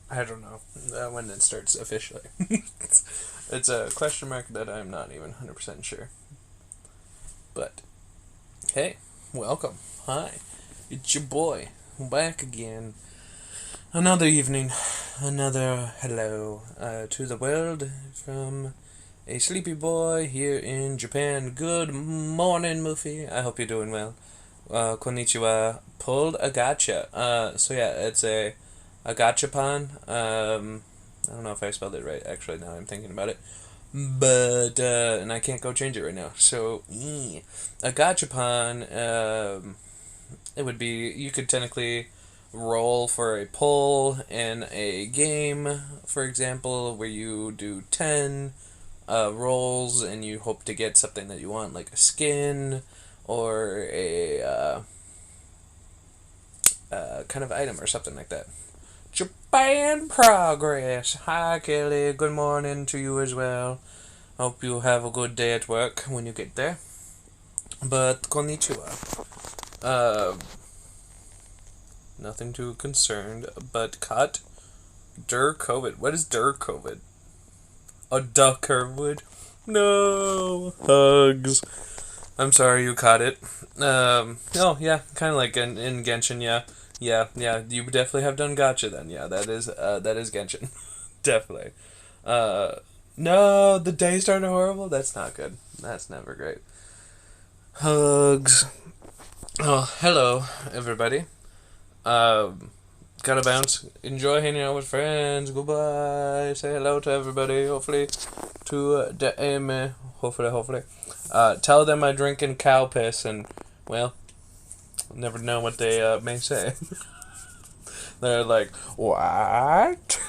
I don't know when it starts officially. It's a question mark that I'm not even 100% sure. But, hey, welcome. Hi. It's your boy. Back again. Another evening. Another hello to the world from a sleepy boy here in Japan. Good morning, Muffy. I hope you're doing well. Konnichiwa. Pulled a gotcha. So yeah, it's a gachapon. I don't know if I spelled it right, actually, now I'm thinking about it. But, and I can't go change it right now. So, a gachapon, it would be, you could technically roll for a pull in a game, for example, where you do 10 rolls and you hope to get something that you want, like a skin or a kind of item or something like that. Japan progress. Hi, Kelly. Good morning to you as well. Hope you have a good day at work when you get there. But konnichiwa. Nothing too concerned. But cut. Der COVID. What is der COVID? A duck wood. No hugs. I'm sorry you caught it. Oh yeah, kind of like in Genshin. Yeah. You definitely have done gotcha then. Yeah, that is Genshin. Definitely. Uh, no, the day started horrible. That's not good. That's never great. Hugs. Oh, hello, everybody. Gotta bounce. Enjoy hanging out with friends. Goodbye. Say hello to everybody. Hopefully, to the Amy. Hopefully. Tell them I drink in cow piss, and well, never know what they may say. They're like, what?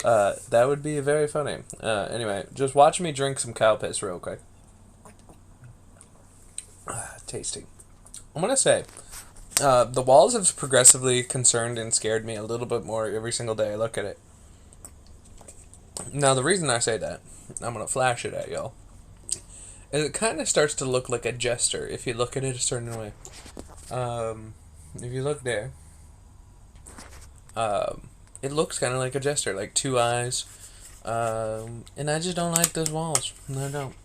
That would be very funny. Anyway, just watch me drink some cow piss real quick. Tasty. I'm gonna say, the walls have progressively concerned and scared me a little bit more every single day I look at it. Now, the reason I say that, I'm gonna flash it at y'all, is it kind of starts to look like a jester if you look at it a certain way. If you look there, it looks kind of like a jester, like two eyes. And I just don't like those walls. I don't.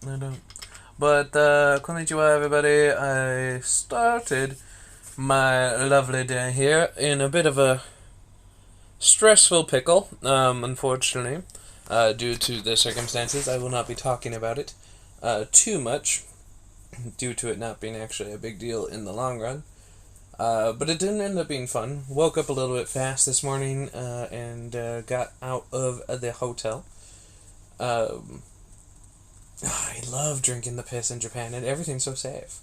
But, konnichiwa, everybody. I started my lovely day here in a bit of a stressful pickle, unfortunately, due to the circumstances. I will not be talking about it too much, due to it not being actually a big deal in the long run. But it didn't end up being fun. Woke up a little bit fast this morning and got out of the hotel. I love drinking the piss in Japan, and everything's so safe.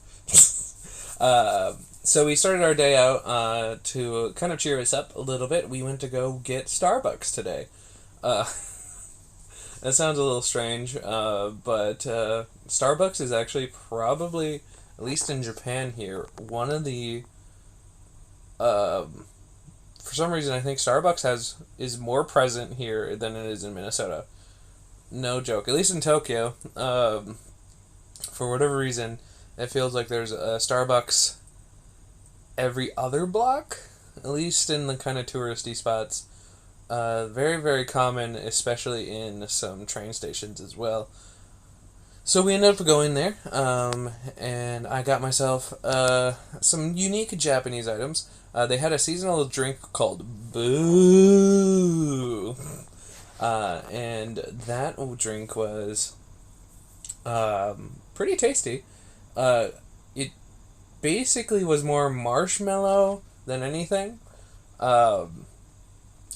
So we started our day out to kind of cheer us up a little bit. We went to go get Starbucks today. Uh, that sounds a little strange, but Starbucks is actually probably, at least in Japan here, one of the. For some reason, I think Starbucks is more present here than it is in Minnesota. No joke. At least in Tokyo, for whatever reason, it feels like there's a Starbucks every other block, at least in the kind of touristy spots. Very, very common, especially in some train stations as well. So we ended up going there, and I got myself some unique Japanese items. They had a seasonal drink called Boo. And that drink was pretty tasty. It basically was more marshmallow than anything. It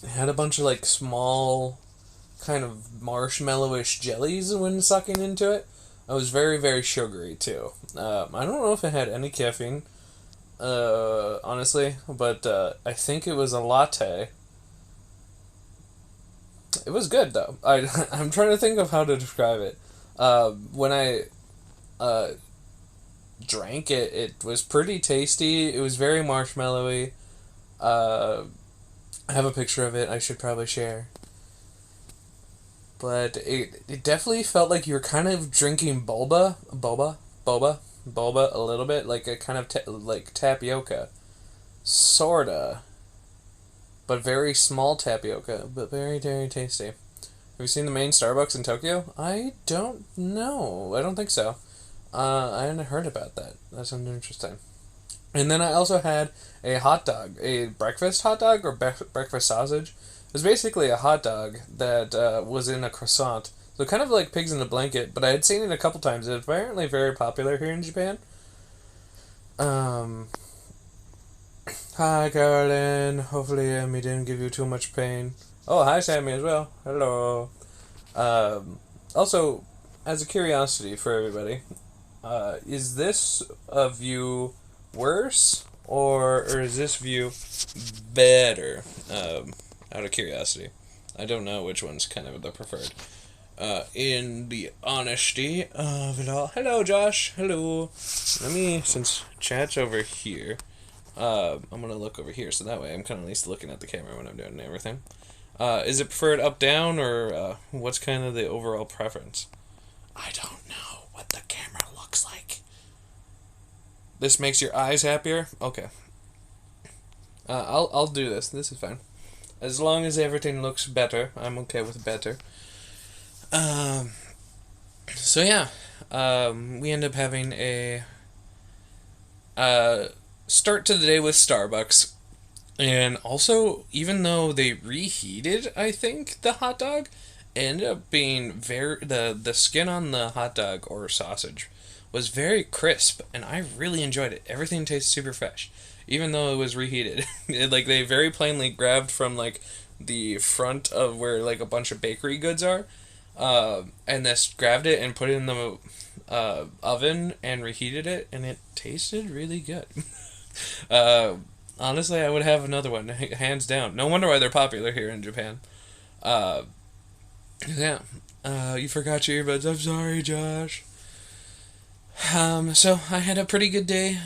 had a bunch of like small kind of marshmallowish jellies when sucking into it. It was very, very sugary too. I don't know if it had any caffeine, honestly, but I think it was a latte. It was good though. I'm trying to think of how to describe it. When I drank it, it was pretty tasty. It was very marshmallowy. I have a picture of it. I should probably share. But it definitely felt like you were kind of drinking boba a little bit, like a kind of like tapioca, sorta. but very small tapioca, but very, very tasty. Have you seen the main Starbucks in Tokyo? I don't know. I don't think so. I hadn't heard about that. That sounds interesting. And then I also had a hot dog, a breakfast hot dog or breakfast sausage. It was basically a hot dog that was in a croissant. So kind of like pigs in a blanket, but I had seen it a couple times. It's apparently very popular here in Japan. Hi, Carolyn. Hopefully, we didn't give you too much pain. Oh, hi, Sammy, as well. Hello. Also, as a curiosity for everybody, is this a view worse, or is this view better? Out of curiosity. I don't know which one's kind of the preferred. In the honesty of it all. Hello, Josh. Hello. Let me, since chat's over here, I'm going to look over here, so that way I'm kind of at least looking at the camera when I'm doing everything. Is it preferred up, down, or what's kind of the overall preference? I don't know what the camera looks like. This makes your eyes happier? Okay. I'll do this. This is fine. As long as everything looks better, I'm okay with better. So yeah, we end up having a start to the day with Starbucks, and also, even though they reheated, I think, the hot dog, it ended up being the skin on the hot dog or sausage was very crisp, and I really enjoyed it. Everything tastes super fresh, even though it was reheated. Like, they very plainly grabbed from, like, the front of where, like, a bunch of bakery goods are, and this grabbed it and put it in the oven and reheated it, and it tasted really good. Honestly, I would have another one, hands down. No wonder why they're popular here in Japan. Yeah. You forgot your earbuds. I'm sorry, Josh. So I had a pretty good day,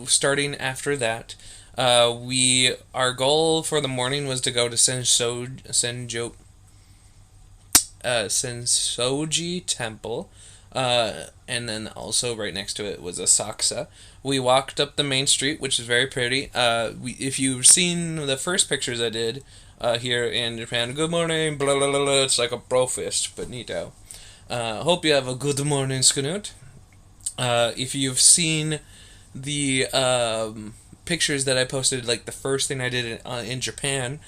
starting after that. Our goal for the morning was to go to Sensoji Temple, and then also right next to it was Asakusa. We walked up the main street, which is very pretty. If you've seen the first pictures I did here in Japan, good morning, blah, blah, blah, blah, it's like a bro fist, but neato. Hope you have a good morning, Scoot. If you've seen the pictures that I posted, like the first thing I did in Japan,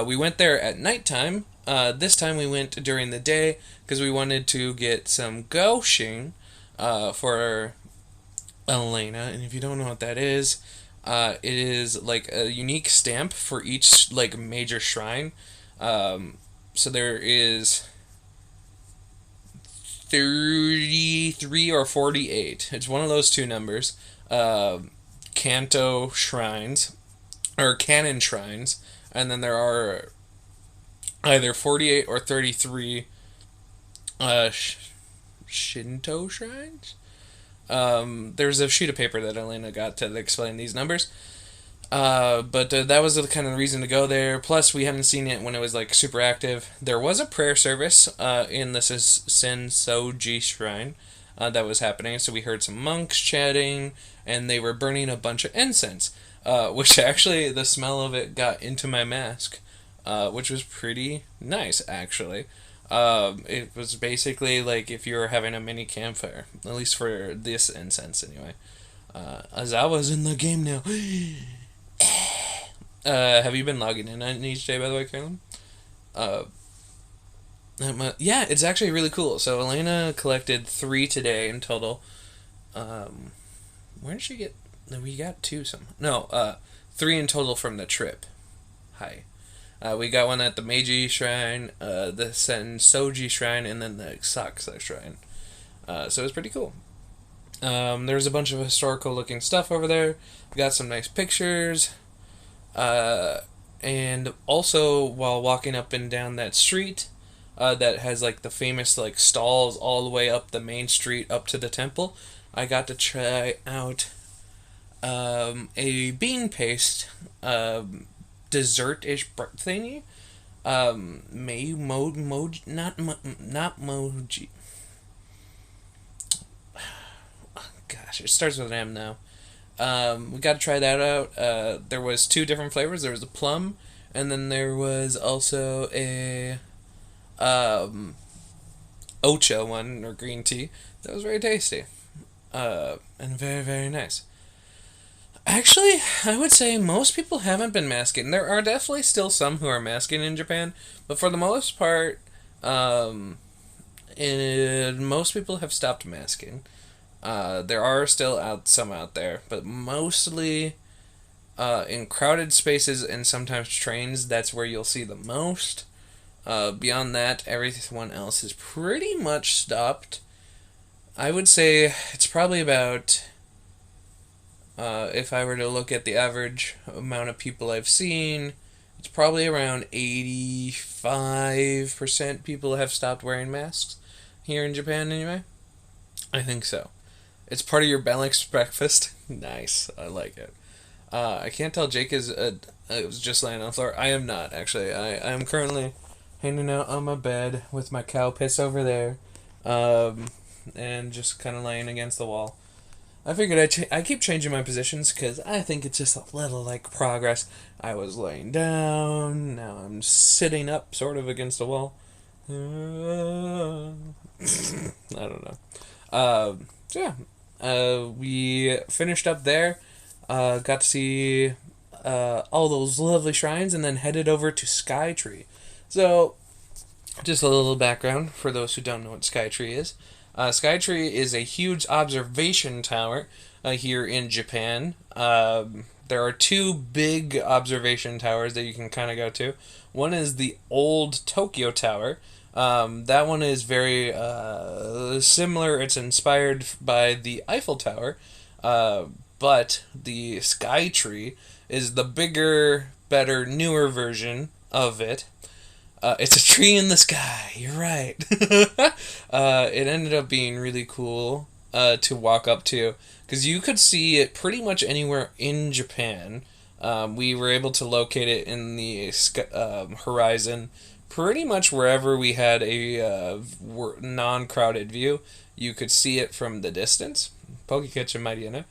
we went there at nighttime. This time we went during the day because we wanted to get some goshin for Elena. And if you don't know what that is, it is like a unique stamp for each like major shrine. So there is 33 or 48. It's one of those two numbers. Kanto shrines, or canon shrines, and then there are either 48 or 33 Shinto shrines. There's a sheet of paper that Elena got to explain these numbers. But that was the kind of reason to go there. Plus, we hadn't seen it when it was like super active. There was a prayer service in the Sensoji shrine that was happening. So we heard some monks chatting, and they were burning a bunch of incense, which actually the smell of it got into my mask, which was pretty nice actually. It was basically like if you were having a mini campfire, at least for this incense anyway. Azawa's in the game now. Have you been logging in on each day, by the way, Carolyn? Yeah, it's actually really cool. So Elena collected 3 today in total. Where did she get? We got 2 some. No, 3 in total from the trip. Hi. We got one at the Meiji Shrine, the Sensoji Shrine, and then the Asakusa Shrine. So it was pretty cool. There was a bunch of historical looking stuff over there. We got some nice pictures. And also, while walking up and down that street, that has like the famous like stalls all the way up the main street up to the temple, I got to try out a bean paste dessert-ish thingy. Not moji. Gosh, it starts with an M now. We got to try that out. There was 2 different flavors. There was a plum, And then there was also a Ocha one, or green tea, that was very tasty. And very, very nice. Actually, I would say most people haven't been masking. There are definitely still some who are masking in Japan, but for the most part, most people have stopped masking. There are still some out there, but mostly in crowded spaces and sometimes trains, that's where you'll see the most. Beyond that, everyone else is pretty much stopped. I would say it's probably about, if I were to look at the average amount of people I've seen, it's probably around 85% people have stopped wearing masks here in Japan anyway. I think so. It's part of your balanced breakfast. Nice. I like it. I can't tell Jake is was just laying on the floor. I am not, actually. I am currently hanging out on my bed with my cow piss over there, and just kind of laying against the wall. I figured I keep changing my positions because I think it's just a little like progress. I was laying down, now I'm sitting up sort of against the wall. I don't know. So yeah, we finished up there, got to see all those lovely shrines, and then headed over to Skytree. So, just a little background for those who don't know what Skytree is. Skytree is a huge observation tower here in Japan. There are two big observation towers that you can kind of go to. One is the old Tokyo Tower. That one is very similar. It's inspired by the Eiffel Tower, but the Skytree is the bigger, better, newer version of it. It's a tree in the sky. You're right. It ended up being really cool to walk up to, because you could see it pretty much anywhere in Japan. We were able to locate it in the horizon, pretty much wherever we had a non-crowded view. You could see it from the distance. Pokeketch and Mighty, and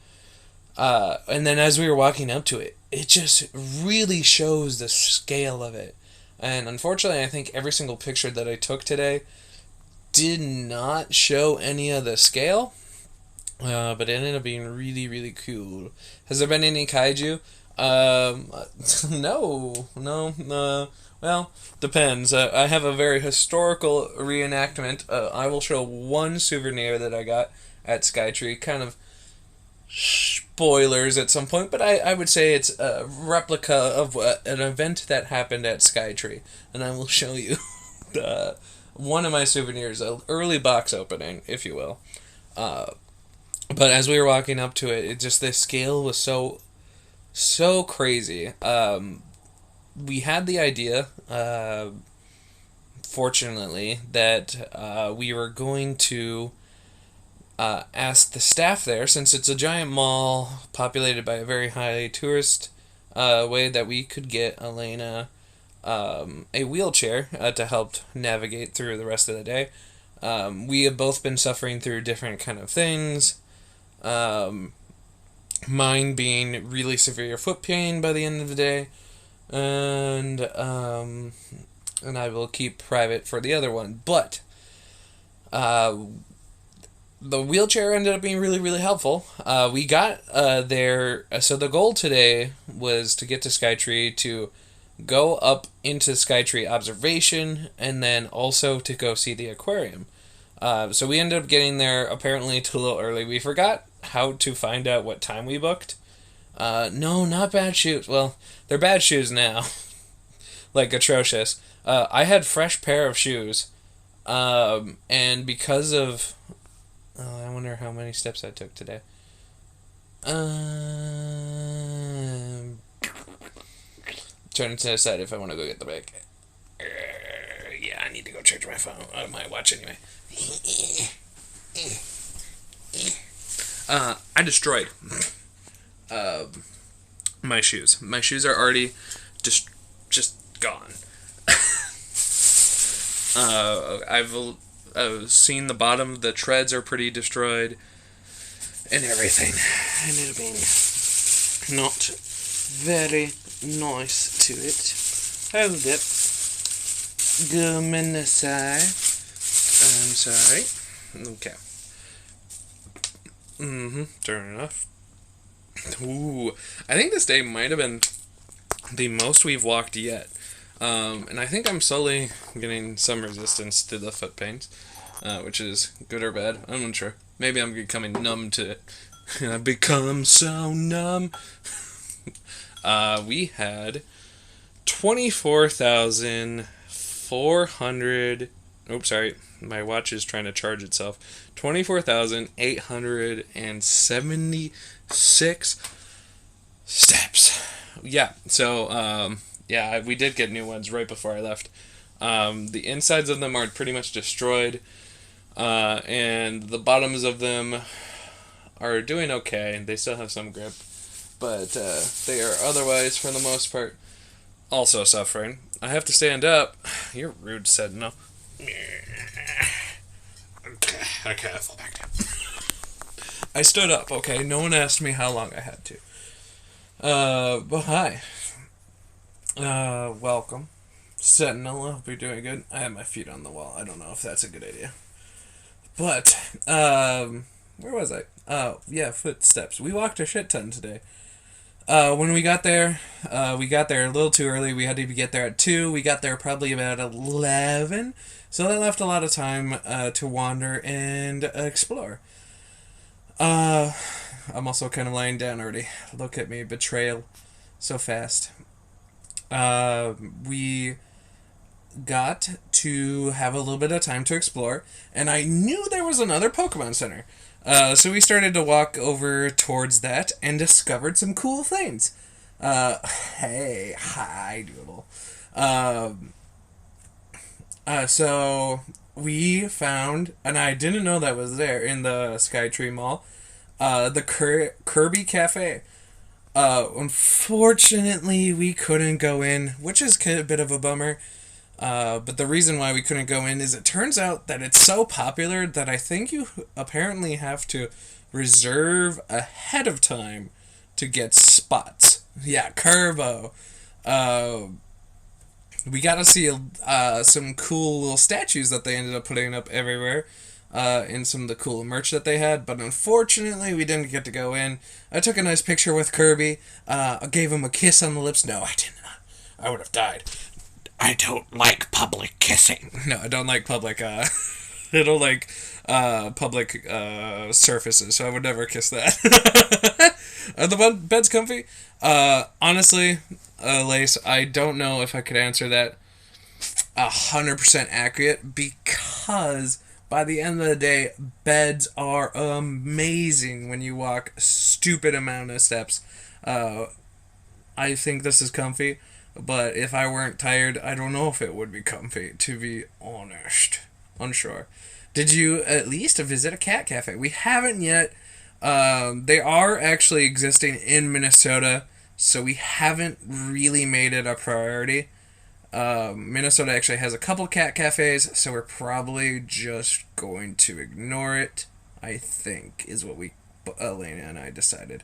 then as we were walking up to it, it just really shows the scale of it. And unfortunately, I think every single picture that I took today did not show any of the scale, but it ended up being really, really cool. Has there been any kaiju? No. Well, depends. I have a very historical reenactment. I will show one souvenir that I got at Skytree, kind of spoilers at some point, but I would say it's a replica of an event that happened at Skytree, and I will show you one of my souvenirs, an early box opening, if you will. But as we were walking up to it, the scale was so crazy. We had the idea, fortunately, that we were going to asked the staff there, since it's a giant mall populated by a very high tourist way, that we could get Elena a wheelchair to help navigate through the rest of the day. We have both been suffering through different kind of things. Mine being really severe foot pain by the end of the day, and I will keep private for the other one. But the wheelchair ended up being really, really helpful. We got there. So the goal today was to get to Skytree, to go up into Skytree observation, and then also to go see the aquarium. So we ended up getting there apparently a little early. We forgot how to find out what time we booked. No, not bad shoes. Well, they're bad shoes now. Like, atrocious. I had fresh pair of shoes. And because of... I wonder how many steps I took today. Trying to decide if I want to go get the bag. Yeah, I need to go charge my phone. My watch anyway. I destroyed my shoes. My shoes are already just gone. I've seen the bottom. The treads are pretty destroyed, and everything. And it'll be not very nice to it. Hold it. Gomenasai. I'm sorry. Okay. Turn it off. Ooh. I think this day might have been the most we've walked yet. And I think I'm slowly getting some resistance to the foot pains, which is good or bad. I'm not sure. Maybe I'm becoming numb to it. I've become so numb. We had 24,400. Oops, sorry. My watch is trying to charge itself. 24,876 steps. Yeah, so, we did get new ones right before I left. The insides of them are pretty much destroyed, and the bottoms of them are doing okay. They still have some grip, but they are otherwise, for the most part, also suffering. I have to stand up. You're rude, Sentinel. Okay, I'll fall back down. I stood up, okay? No one asked me how long I had to. But hi. Welcome. Sentinel, I hope you're doing good. I have my feet on the wall. I don't know if that's a good idea. But, where was I? Footsteps. We walked a shit ton today. When we got there a little too early. We had to get there at 2. We got there probably about 11. So that left a lot of time to wander and explore. I'm also kind of lying down already. Look at me, betrayal. So fast. We got to have a little bit of time to explore, and I knew there was another Pokemon Center. So we started to walk over towards that and discovered some cool things. Hey, hi, Doodle. So we found, and I didn't know that was there in the Skytree Mall, the Kirby Cafe. Unfortunately, we couldn't go in, which is a bit of a bummer. But the reason why we couldn't go in is it turns out that it's so popular that I think you apparently have to reserve ahead of time to get spots. Yeah, Kerbo. We got to see some cool little statues that they ended up putting up everywhere. In some of the cool merch that they had, but unfortunately we didn't get to go in. I took a nice picture with Kirby. I gave him a kiss on the lips. No, I did not. I would have died. I don't like public kissing. No, I don't like public, I don't like, public, surfaces, so I would never kiss that. Are the bed's comfy? Honestly, Lace, I don't know if I could answer that 100% accurate, because by the end of the day, beds are amazing when you walk a stupid amount of steps. I think this is comfy, but if I weren't tired, I don't know if it would be comfy, to be honest. Unsure. Did you at least visit a cat cafe? We haven't yet. They are actually existing in Minnesota, so we haven't really made it a priority. Minnesota actually has a couple cat cafes, so we're probably just going to ignore it, I think, is what Elena and I decided.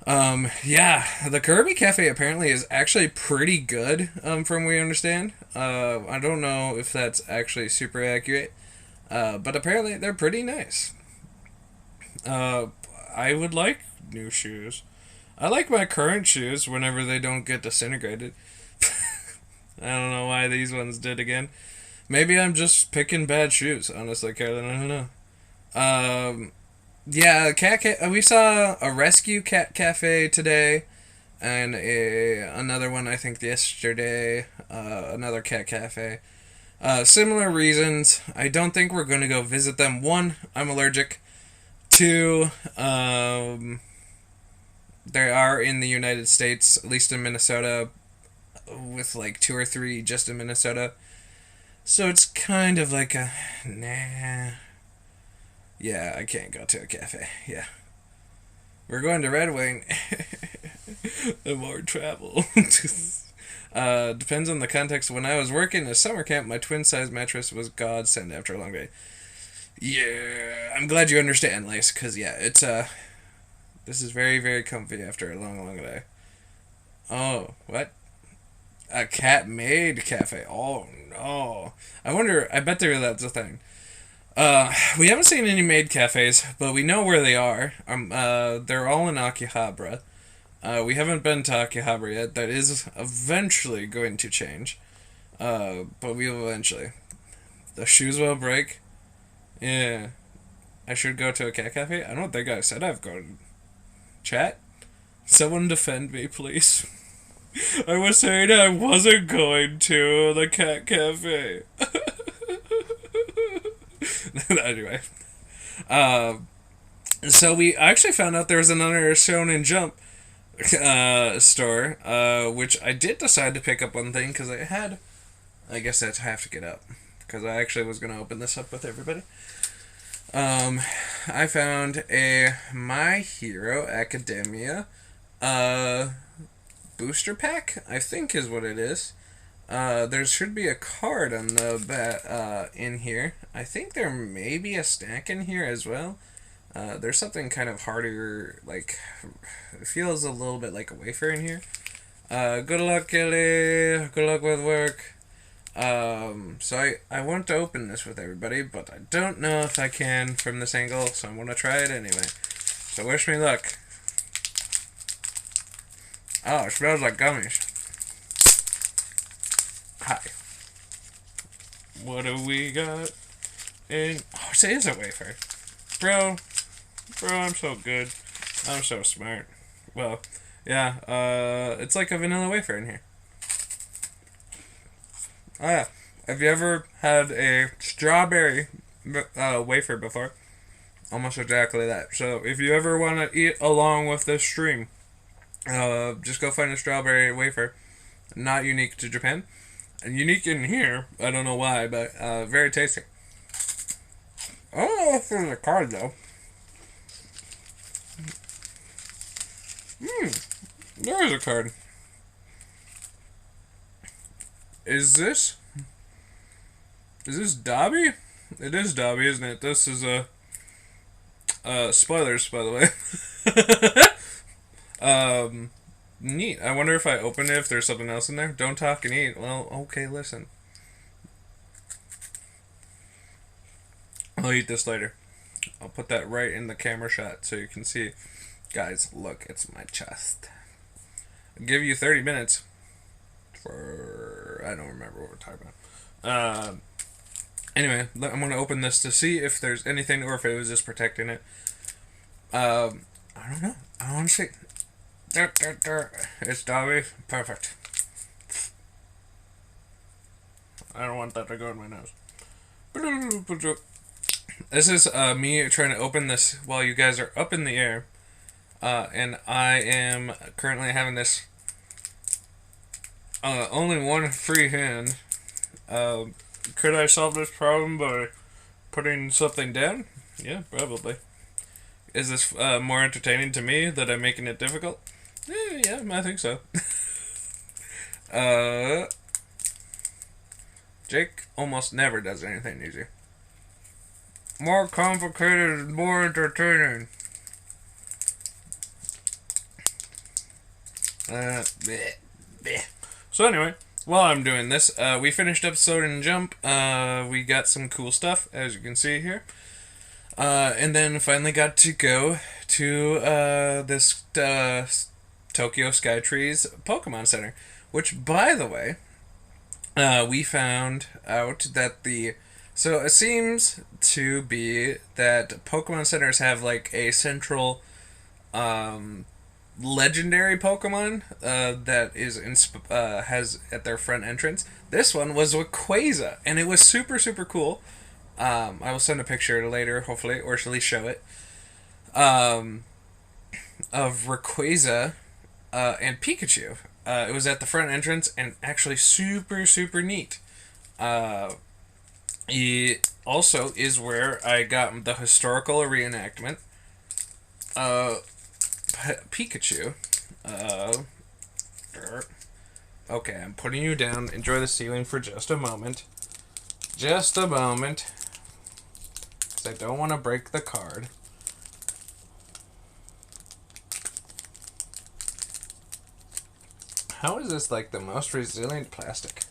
The Kirby Cafe apparently is actually pretty good, from what we understand. I don't know if that's actually super accurate, but apparently they're pretty nice. I would like new shoes. I like my current shoes whenever they don't get disintegrated. I don't know why these ones did again. Maybe I'm just picking bad shoes, honestly, Carolyn. I don't know. We saw a rescue cat cafe today, and another one, I think, yesterday. Another cat cafe. Similar reasons. I don't think we're going to go visit them. 1, I'm allergic. 2, they are in the United States, at least in Minnesota, with like 2 or 3 just in Minnesota. So it's kind of like a, nah. Yeah, I can't go to a cafe. Yeah. We're going to Red Wing. More travel. Depends on the context. When I was working at summer camp, my twin-size mattress was godsend after a long day. Yeah, I'm glad you understand, Lace, because, yeah, it's, this is very, very comfy after a long, long day. Oh, what? A cat-made cafe. Oh no! I bet that's a thing. We haven't seen any maid cafes, but we know where they are. They're all in Akihabara. We haven't been to Akihabara yet. That is eventually going to change. But we will eventually. The shoes will break. Yeah. I should go to a cat cafe? I don't think I said I've gone. Chat? Someone defend me, please. I was saying I wasn't going to the cat cafe. Anyway. So we actually found out there was another Shonen Jump store, which I did decide to pick up one thing because I had. I guess I'd have to get up because I actually was going to open this up with everybody. I found a My Hero Academia booster pack, I think is what it is. There should be a card on the in here. I think there may be a snack in here as well. There's something kind of harder, like, it feels a little bit like a wafer in here. Good luck, Kelly. Good luck with work. So I want to open this with everybody, but I don't know if I can from this angle, so I'm going to try it anyway. So wish me luck. Oh, it smells like gummies. Hi. What do we got? And oh, it is a wafer. Bro, I'm so good. I'm so smart. Well, yeah, it's like a vanilla wafer in here. Oh yeah. Have you ever had a strawberry wafer before? Almost exactly that. So if you ever want to eat along with this stream, just go find a strawberry wafer. Not unique to Japan. And unique in here, I don't know why, but very tasty. I don't know if there's a card though. There is a card. Is this Dobby? It is Dobby, isn't it? This is spoilers, by the way. Neat. I wonder if I open it, if there's something else in there. Don't talk and eat. Well, okay, listen. I'll eat this later. I'll put that right in the camera shot so you can see. Guys, look, it's my chest. I'll give you 30 minutes for... I don't remember what we're talking about. Anyway, I'm going to open this to see if there's anything or if it was just protecting it. I don't know. I want to see. It's Dobby. Perfect. I don't want that to go in my nose. This is me trying to open this while you guys are up in the air. And I am currently having this only one free hand. Could I solve this problem by putting something down? Yeah, probably. Is this more entertaining to me that I'm making it difficult? Yeah, I think so. Jake almost never does anything easy. More complicated is more entertaining. Bleh, bleh. So anyway, while I'm doing this, we finished episode in Jump. We got some cool stuff, as you can see here. And then finally got to go to this Tokyo Skytree's Pokemon Center. Which, by the way, we found out that so it seems to be that Pokemon Centers have like a central legendary Pokemon that is has at their front entrance. This one was Rayquaza, and it was super, super cool. I will send a picture later, hopefully, or at least show it, of Rayquaza and Pikachu. It was at the front entrance, and actually super, super neat. It also is where I got the historical reenactment. Pikachu. Okay, I'm putting you down. Enjoy the ceiling for just a moment. Just a moment. Because I don't want to break the card. How is this like the most resilient plastic?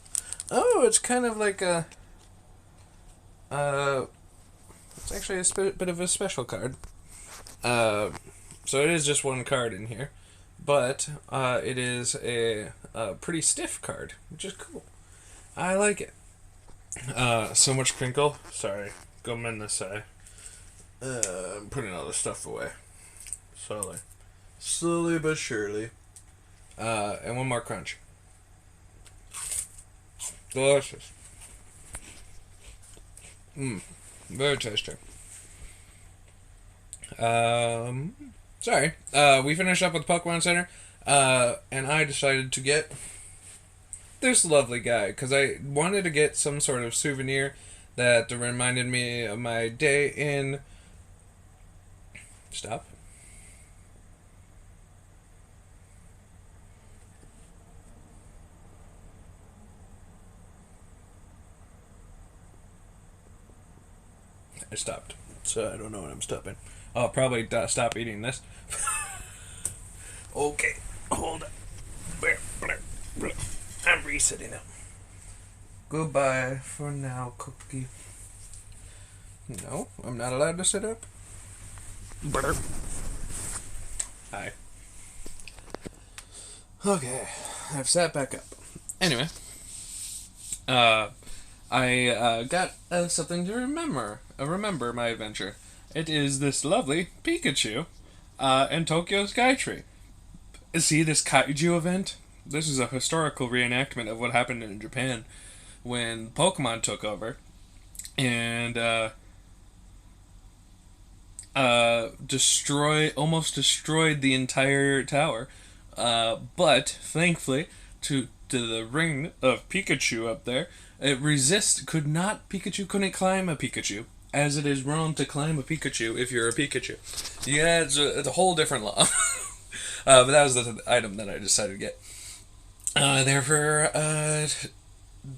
Oh, it's kind of like a... it's actually a bit of a special card. So it is just one card in here. But it is a pretty stiff card, which is cool. I like it. So much crinkle. Sorry. Go mend this side. I'm putting all this stuff away. Slowly. Slowly but surely. And one more crunch. Delicious. Very tasty. Sorry. We finished up with Pokemon Center, and I decided to get this lovely guy, because I wanted to get some sort of souvenir that reminded me of my day in... Stop. I stopped, so I don't know when I'm stopping. I'll probably stop eating this. Okay, hold on. I'm resetting up. Goodbye for now, Cookie. No, I'm not allowed to sit up. Hi. Okay, I've sat back up. Anyway, I got something to remember my adventure. It is this lovely Pikachu in Tokyo Skytree. See this kaiju event? This is a historical reenactment of what happened in Japan when Pokemon took over and almost destroyed the entire tower. But thankfully, to the ring of Pikachu up there, Pikachu couldn't climb a Pikachu, as it is wrong to climb a Pikachu if you're a Pikachu. Yeah, it's a whole different law. But that was the item that I decided to get. Therefore,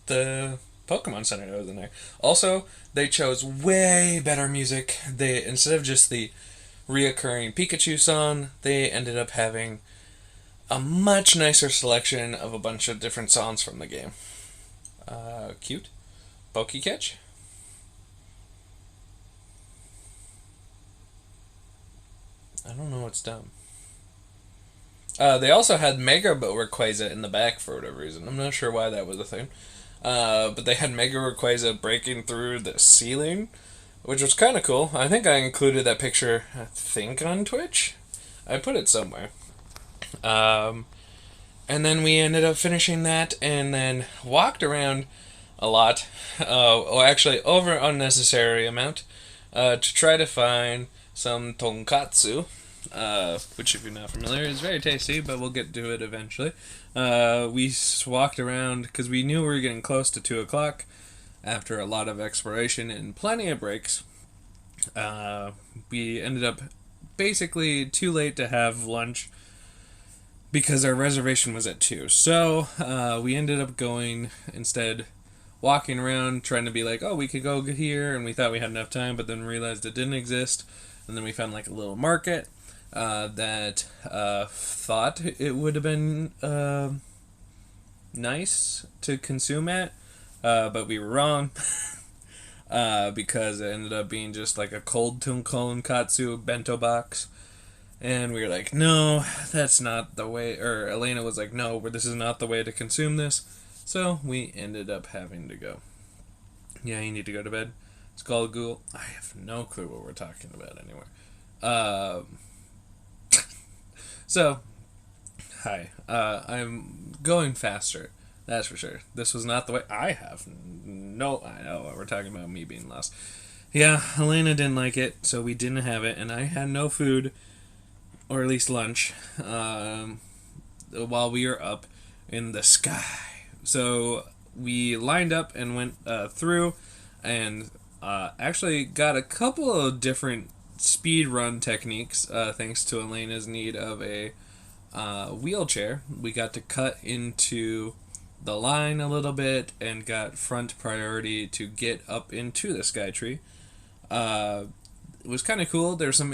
the Pokemon Center was in there. Also, they chose way better music. Instead of just the reoccurring Pikachu song, they ended up having a much nicer selection of a bunch of different songs from the game. Cute. Pokecatch. I don't know what's dumb. They also had Mega Rayquaza in the back for whatever reason. I'm not sure why that was a thing. But they had Mega Rayquaza breaking through the ceiling, which was kind of cool. I think I included that picture, on Twitch. I put it somewhere. And then we ended up finishing that and then walked around a lot. Actually, over unnecessary amount, to try to find some tonkatsu. Which, if you're not familiar, is very tasty, but we'll get to it eventually. We walked around because we knew we were getting close to 2 o'clock after a lot of exploration and plenty of breaks. We ended up basically too late to have lunch because our reservation was at 2. So we ended up walking around trying to be like, oh, we could go here, and we thought we had enough time, but then realized it didn't exist. And then we found like a little market that thought it would have been nice to consume at, but we were wrong. Because it ended up being just like a cold tonkatsu bento box. And we were like, no, that's not the way, or Elena was like, no, this is not the way to consume this. So we ended up having to go. Yeah, you need to go to bed. Skull Ghoul. I have no clue what we're talking about anymore. So, hi. I'm going faster. That's for sure. This was not the way. I know what we're talking about, me being lost. Yeah, Elena didn't like it, so we didn't have it, and I had no food, or at least lunch, while we were up in the sky. So we lined up and went through, and actually got a couple of different speed run techniques, thanks to Elena's need of a wheelchair. We got to cut into the line a little bit and got front priority to get up into the Skytree. It was kind of cool. There were some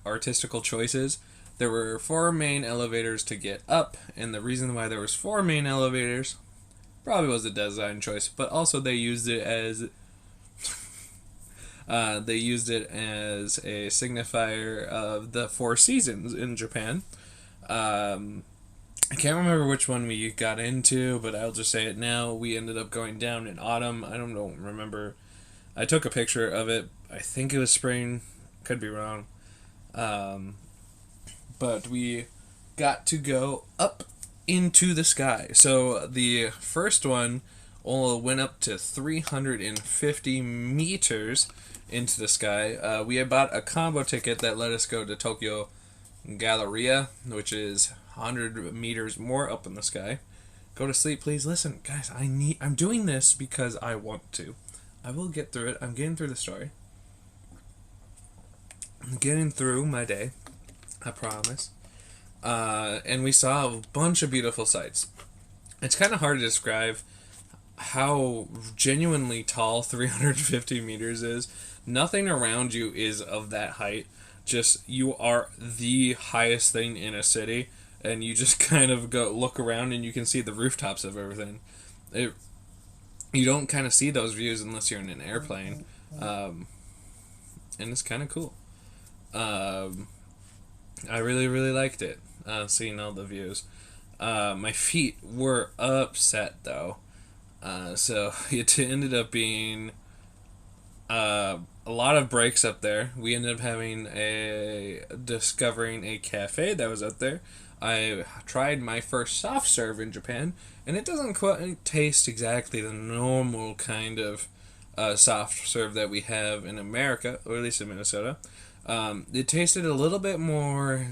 artistical choices there were 4 main elevators to get up, and the reason why there was 4 main elevators probably was a design choice, but also they used it as a signifier of the 4 seasons in Japan. I can't remember which one we got into, but I'll just say it now. We ended up going down in autumn. I don't remember. I took a picture of it. I think it was spring. Could be wrong. But we got to go up into the sky. So the first one went up to 350 meters into the sky. We had bought a combo ticket that let us go to Tokyo Galleria, which is 100 meters more up in the sky. Go to sleep, please. Listen, guys, I'm doing this because I want to. I will get through it. I'm getting through the story. I'm getting through my day. I promise. And we saw a bunch of beautiful sights. It's kind of hard to describe how genuinely tall 350 meters is. Nothing around you is of that height. Just, you are the highest thing in a city, and you just kind of go look around and you can see the rooftops of everything. You don't kind of see those views unless you're in an airplane. And it's kind of cool. I really, really liked it, seeing all the views. My feet were upset, though. So it ended up being a lot of breaks up there. We ended up discovering a cafe that was up there. I tried my first soft serve in Japan, and it doesn't quite taste exactly the normal kind of soft serve that we have in America, or at least in Minnesota. It tasted a little bit more...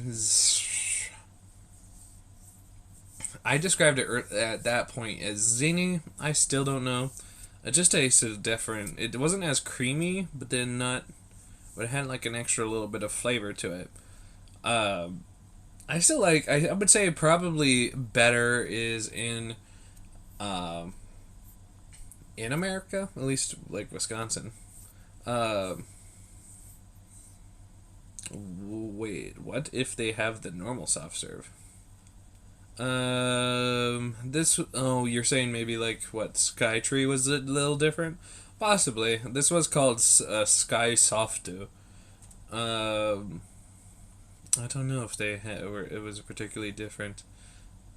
I described it at that point as zingy. I still don't know. It just tasted different. It wasn't as creamy, but then not... But it had like an extra little bit of flavor to it. I still like... I would say probably better is in America. At least like Wisconsin. Wait, what if they have the normal soft serve? You're saying maybe like what, Skytree was a little different? Possibly. This was called Sky Softu. I don't know if they had, or it was particularly different.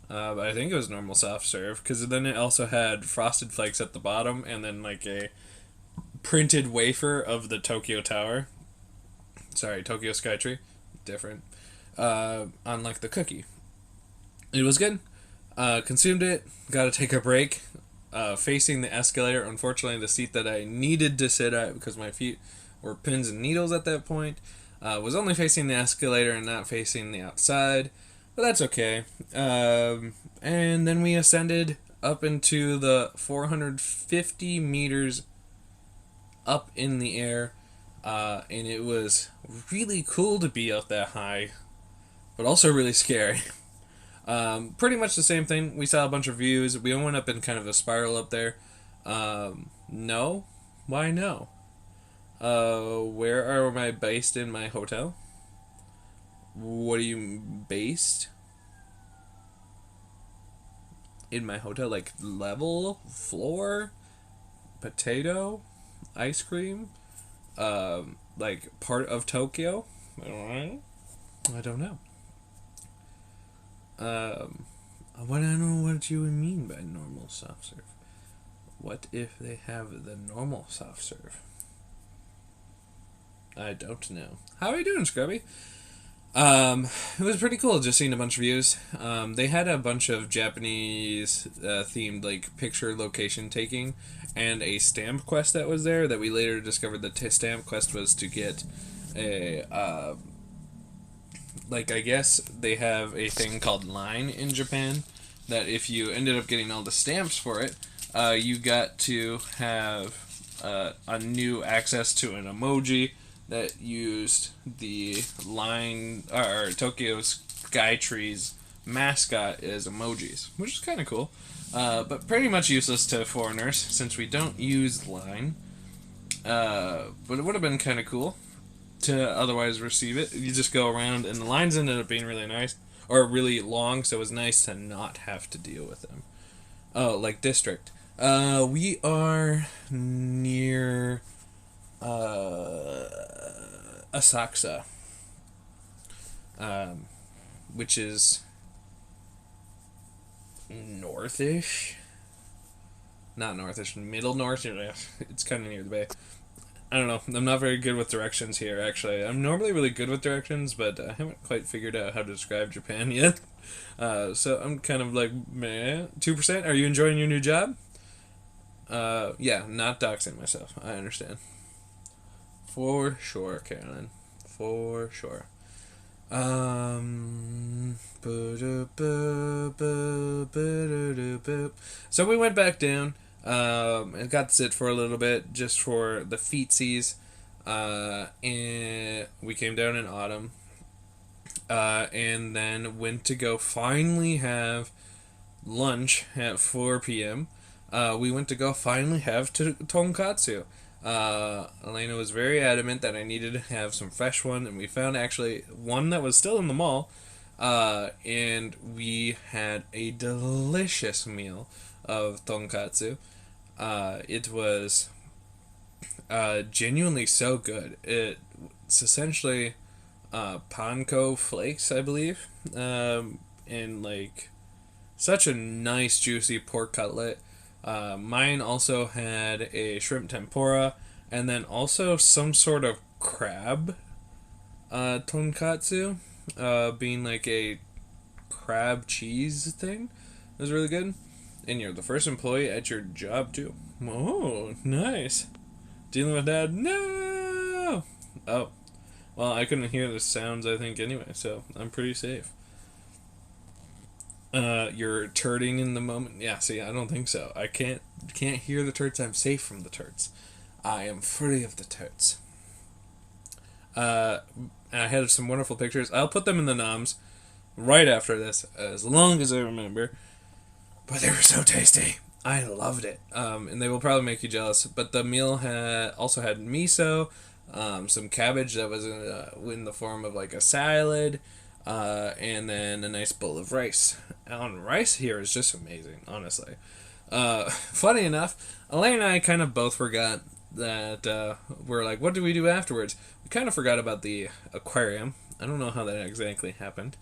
But I think it was normal soft serve, because then it also had Frosted Flakes at the bottom, and then like a printed wafer of the Tokyo Tower. Sorry, Tokyo Skytree. Different. On like the cookie. It was good. Consumed it. Got to take a break. Facing the escalator. Unfortunately, the seat that I needed to sit at, because my feet were pins and needles at that point, was only facing the escalator and not facing the outside. But that's okay. And then we ascended up into the 450 meters up in the air. And it was really cool to be up that high, but also really scary. Pretty much the same thing. We saw a bunch of views. We went up in kind of a spiral up there. No? Why no? Where am I based in my hotel? What do you based? In my hotel, like level, floor, potato, ice cream, like part of Tokyo? I don't know. I don't know what you mean by normal soft serve. What if they have the normal soft serve? I don't know. How are you doing, Scrubby? It was pretty cool just seeing a bunch of views. They had a bunch of Japanese themed like picture location taking and a stamp quest that was there that we later discovered the stamp quest was to get a I guess they have a thing called line in Japan that if you ended up getting all the stamps for it, you got to have a new access to an emoji that used the line or Tokyo Skytree's mascot as emojis, which is kind of cool, but pretty much useless to foreigners since we don't use line. But it would have been kind of cool. to otherwise receive it. You just go around, and the lines ended up being really nice, or really long, so it was nice to not have to deal with them. Oh, like district. We are near Asakusa, which is northish. Not northish, middle north. It's kind of near the bay. I don't know. I'm not very good with directions here, actually. I'm normally really good with directions, but I haven't quite figured out how to describe Japan yet. So I'm kind of like, meh. 2%? Are you enjoying your new job? Yeah, not doxing myself. I understand. For sure, Carolyn. For sure. So we went back down. And got to sit for a little bit just for the feetsies. And we came down in autumn. And then went to go finally have lunch at 4 p.m. We went to go finally have tonkatsu. Elena was very adamant that I needed to have some fresh one, and we found actually one that was still in the mall. And we had a delicious meal of tonkatsu. It was genuinely so good. It's essentially panko flakes, I believe, and like such a nice juicy pork cutlet. Mine also had a shrimp tempura, and then also some sort of crab tonkatsu, being like a crab cheese thing. It was really good. And you're the first employee at your job, too. Oh, nice. Dealing with that? No! Oh. Well, I couldn't hear the sounds, I think, anyway, so I'm pretty safe. You're turting in the moment? Yeah, see, I don't think so. I can't hear the turds. I'm safe from the turds. I am free of the turds. And I had some wonderful pictures. I'll put them in the noms right after this, as long as I remember. But they were so tasty. I loved it. And they will probably make you jealous. But the meal also had miso, some cabbage that was in the form of like a salad, and then a nice bowl of rice. And rice here is just amazing, honestly. Funny enough, Elaine and I kind of both forgot that we're like, what do we do afterwards? We kind of forgot about the aquarium. I don't know how that exactly happened.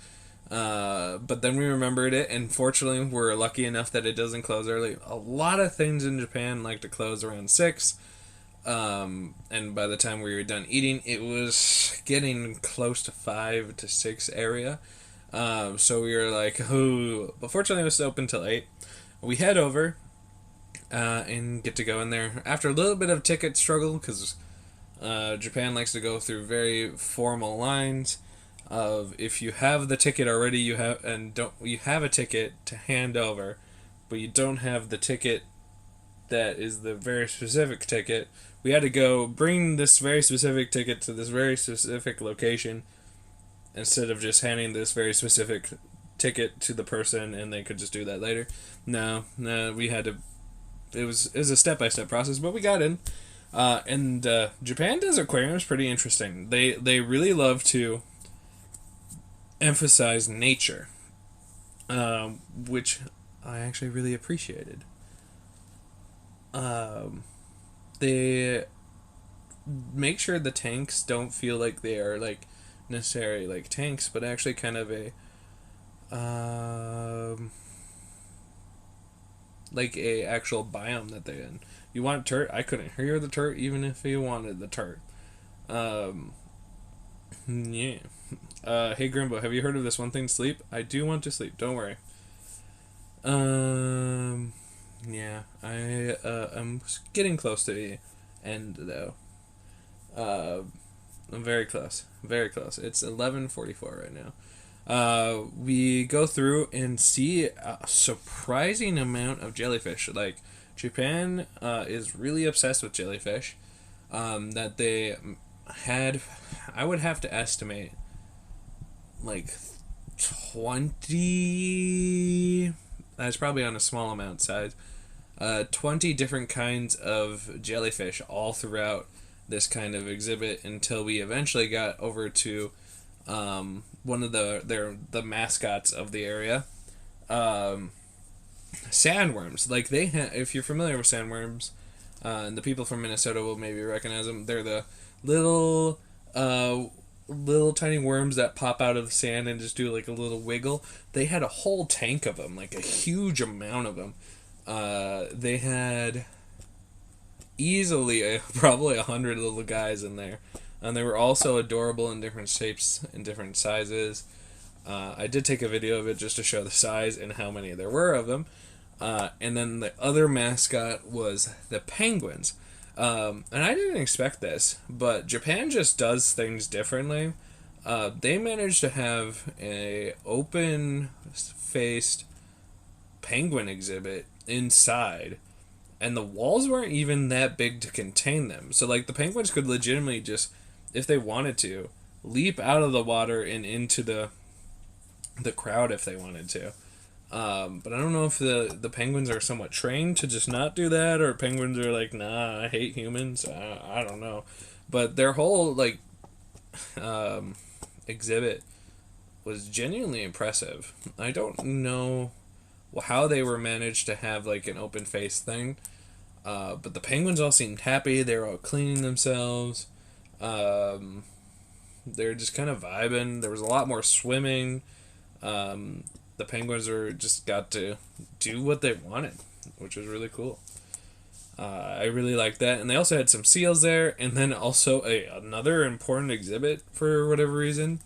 But then we remembered it, and fortunately we're lucky enough that it doesn't close early. A lot of things in Japan like to close around 6, and by the time we were done eating, it was getting close to 5 to 6 area. So we were like, oh, but fortunately it was open till 8. We head over, and get to go in there after a little bit of ticket struggle, because Japan likes to go through very formal lines. Of if you have the ticket already, you have a ticket to hand over, but you don't have the ticket that is the very specific ticket. We had to go bring this very specific ticket to this very specific location, instead of just handing this very specific ticket to the person and they could just do that later. No, we had to. It was a step-by-step process, but we got in. And Japan does aquariums pretty interesting. They really love to emphasize nature, which I actually really appreciated. They make sure the tanks don't feel like they are like necessarily like tanks, but actually kind of a like a actual biome that they're in. You want turret? I couldn't hear the turret even if you wanted the turret. Yeah. Hey Grimbo, have you heard of this one thing, sleep? I do want to sleep, don't worry. Yeah, I'm getting close to the end, though. I'm very close. It's 11:44 right now. We go through and see a surprising amount of jellyfish. Like, Japan is really obsessed with jellyfish. That they had, I would have to estimate, like 20, that's probably on a small amount size, 20 different kinds of jellyfish all throughout this kind of exhibit until we eventually got over to one of the mascots of the area, sandworms. Like if you're familiar with sandworms, and the people from Minnesota will maybe recognize them. They're the little little tiny worms that pop out of the sand and just do like a little wiggle. They had a whole tank of them, like a huge amount of them. They had easily probably 100 little guys in there, and they were also adorable in different shapes and different sizes. I did take a video of it just to show the size and how many there were of them. And then the other mascot was the penguins. And I didn't expect this, but Japan just does things differently. They managed to have a open-faced penguin exhibit inside, and the walls weren't even that big to contain them. So, like, the penguins could legitimately just, if they wanted to, leap out of the water and into the crowd if they wanted to. But I don't know if the penguins are somewhat trained to just not do that, or penguins are like, nah, I hate humans. I don't know. But their whole, like, exhibit was genuinely impressive. I don't know how they were managed to have, like, an open face thing. But the penguins all seemed happy. They were all cleaning themselves. They were just kind of vibing. There was a lot more swimming. The penguins just got to do what they wanted, which was really cool. I really liked that. And they also had some seals there, and then also another important exhibit for whatever reason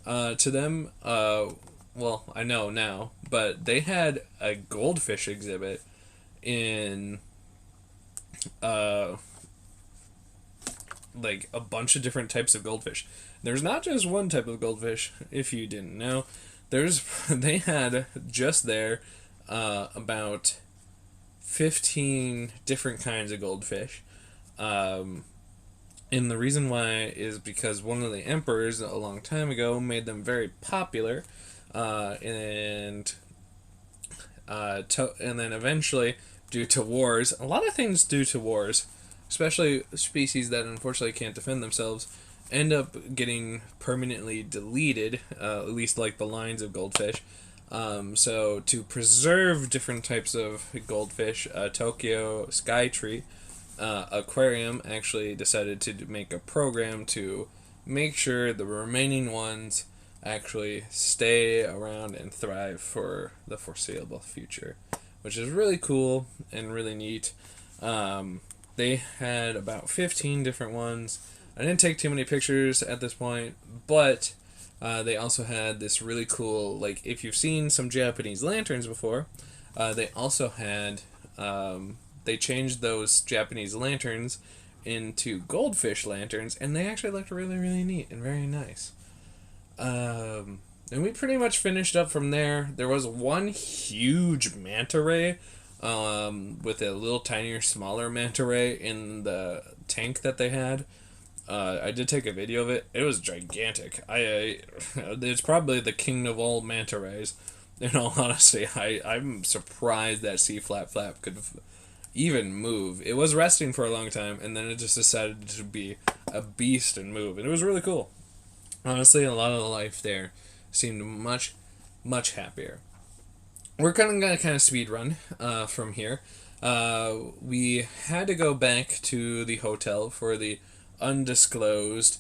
to them. Well, I know now, but they had a goldfish exhibit in like a bunch of different types of goldfish. There's not just one type of goldfish, if you didn't know. They had just there about 15 different kinds of goldfish. And the reason why is because one of the emperors a long time ago made them very popular, and then eventually, due to wars, a lot of things due to wars, especially species that unfortunately can't defend themselves, end up getting permanently deleted, at least like the lines of goldfish. So to preserve different types of goldfish, Tokyo Skytree Aquarium actually decided to make a program to make sure the remaining ones actually stay around and thrive for the foreseeable future, which is really cool and really neat. They had about 15 different ones. I didn't take too many pictures at this point, but they also had this really cool, like, if you've seen some Japanese lanterns before, they also had, they changed those Japanese lanterns into goldfish lanterns, and they actually looked really, really neat and very nice. And we pretty much finished up from there. There was one huge manta ray, with a little tinier, smaller manta ray in the tank that they had. I did take a video of it. It was gigantic. It's probably the king of all manta rays. In all honesty, I'm surprised that C Flap Flap could even move. It was resting for a long time, and then it just decided to be a beast and move. And it was really cool. Honestly, a lot of the life there seemed much, much happier. We're going to speed run from here. We had to go back to the hotel for the undisclosed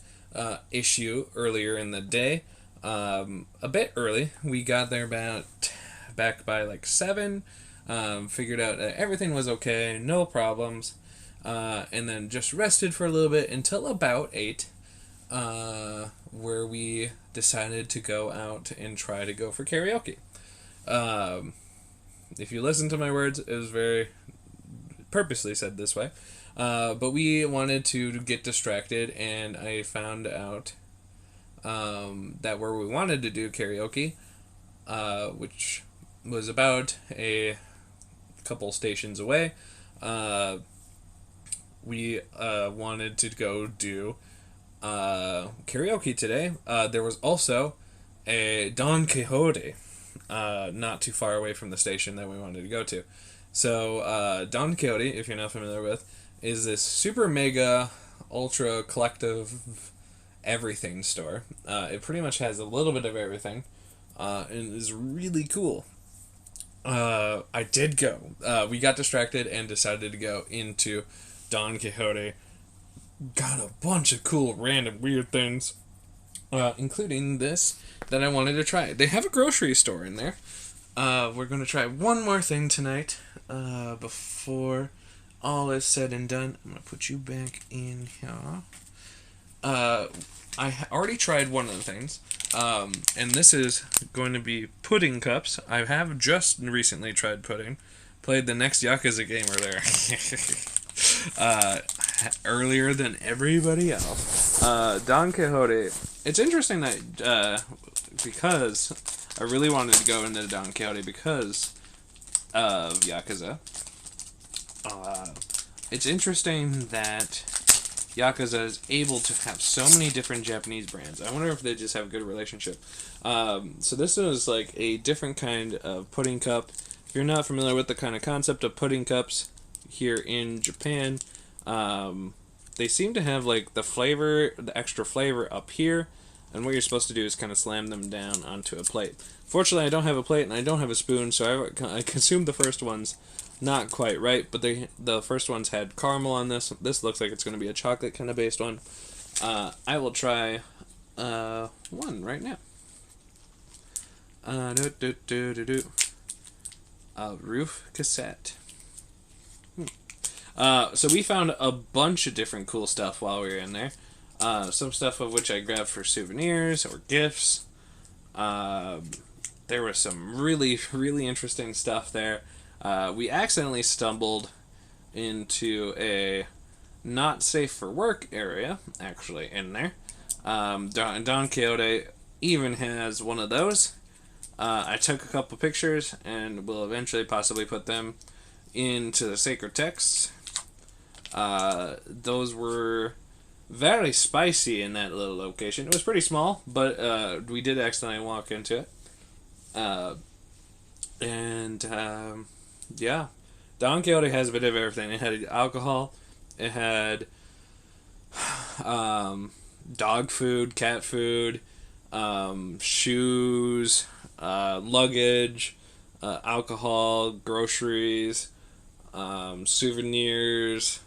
issue earlier in the day. A bit early. We got there back by like 7. Figured out that everything was okay, no problems, and then just rested for a little bit until about 8, where we decided to go out and try to go for karaoke. If you listen to my words, it was very purposely said this way. But we wanted to get distracted, and I found out that where we wanted to do karaoke, which was about a couple stations away, we wanted to go do karaoke today. There was also a Don Quixote not too far away from the station that we wanted to go to. So Don Quixote, if you're not familiar with, is this super mega ultra collective everything store. It pretty much has a little bit of everything, and is really cool. I did go. We got distracted and decided to go into Don Quixote. Got a bunch of cool, random, weird things, including this that I wanted to try. They have a grocery store in there. We're going to try one more thing tonight before all is said and done. I'm going to put you back in here. I already tried one of the things, and this is going to be pudding cups. I have just recently tried pudding. Played the next Yakuza game earlier. Earlier than everybody else. Don Quixote. It's interesting that, because I really wanted to go into Don Quixote because of Yakuza. It's interesting that Yakuza is able to have so many different Japanese brands. I wonder if they just have a good relationship. So this is like a different kind of pudding cup. If you're not familiar with the kind of concept of pudding cups here in Japan, they seem to have like the extra flavor up here, and what you're supposed to do is kind of slam them down onto a plate. Fortunately, I don't have a plate and I don't have a spoon, so I consumed the first ones not quite right, but the first ones had caramel on this. This looks like it's going to be a chocolate kind of based one. I will try one right now. Roof cassette. So we found a bunch of different cool stuff while we were in there. Some stuff of which I grabbed for souvenirs or gifts. There was some really, really interesting stuff there. We accidentally stumbled into a not safe for work area, actually, in there. Don Quixote even has one of those. I took a couple pictures and will eventually possibly put them into the sacred texts. Those were very spicy in that little location. It was pretty small, but we did accidentally walk into it. Yeah, Don Quixote has a bit of everything. It had alcohol, it had dog food, cat food, shoes, luggage, alcohol, groceries, souvenirs.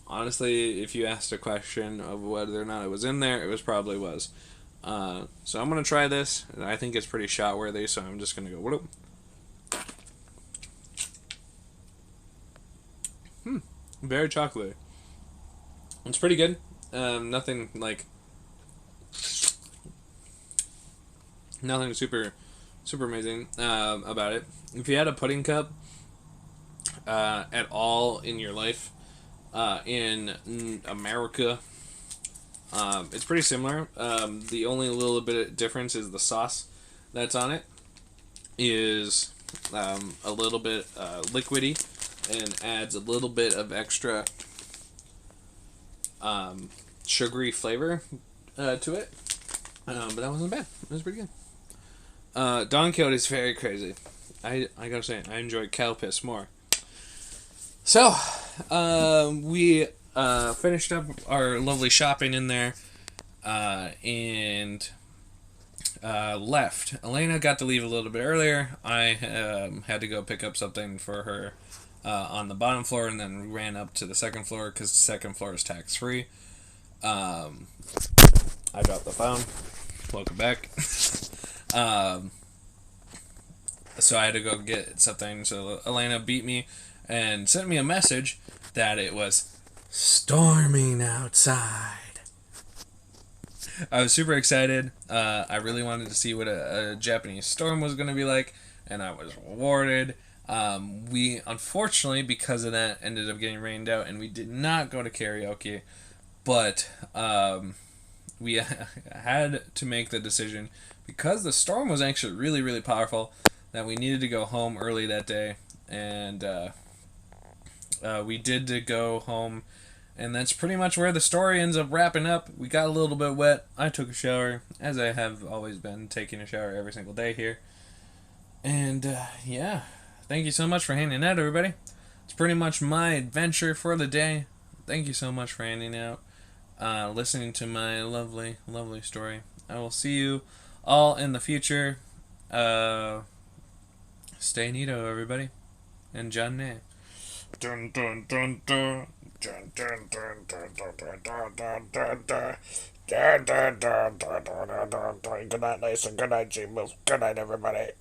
Honestly, if you asked a question of whether or not it was in there, it probably was. So I'm going to try this. I think it's pretty shot worthy, so I'm just going to go, whoop. Very chocolatey. It's pretty good. Nothing super amazing about it. If you had a pudding cup at all in your life in America, it's pretty similar. The only little bit of difference is the sauce that's on it is a little bit liquidy and adds a little bit of extra sugary flavor to it. But that wasn't bad. It was pretty good. Don Quixote is very crazy. I gotta say, I enjoy cow piss more. So, we finished up our lovely shopping in there, and left. Elena got to leave a little bit earlier. I had to go pick up something for her on the bottom floor, and then ran up to the second floor because the second floor is tax-free. I dropped the phone. Welcome back. So I had to go get something. So Elena beat me and sent me a message that it was storming outside. I was super excited. I really wanted to see what a Japanese storm was going to be like, and I was rewarded. We, unfortunately, because of that, ended up getting rained out, and we did not go to karaoke, but we had to make the decision, because the storm was actually really, really powerful, that we needed to go home early that day, and we did to go home, and that's pretty much where the story ends up wrapping up. We got a little bit wet. I took a shower, as I have always been taking a shower every single day here. And, yeah, thank you so much for hanging out, everybody. It's pretty much my adventure for the day. thank you so much for hanging out, listening to my lovely, lovely story. I will see you all in the future. Stay neato, everybody. And John Nay. Dun dun dun dun. Dun dun dun dun dun dun dun dun dun dun. Dun dun dun dun dun dun dun. Good night, Nathan. Good night, G. Mills. Good night, everybody.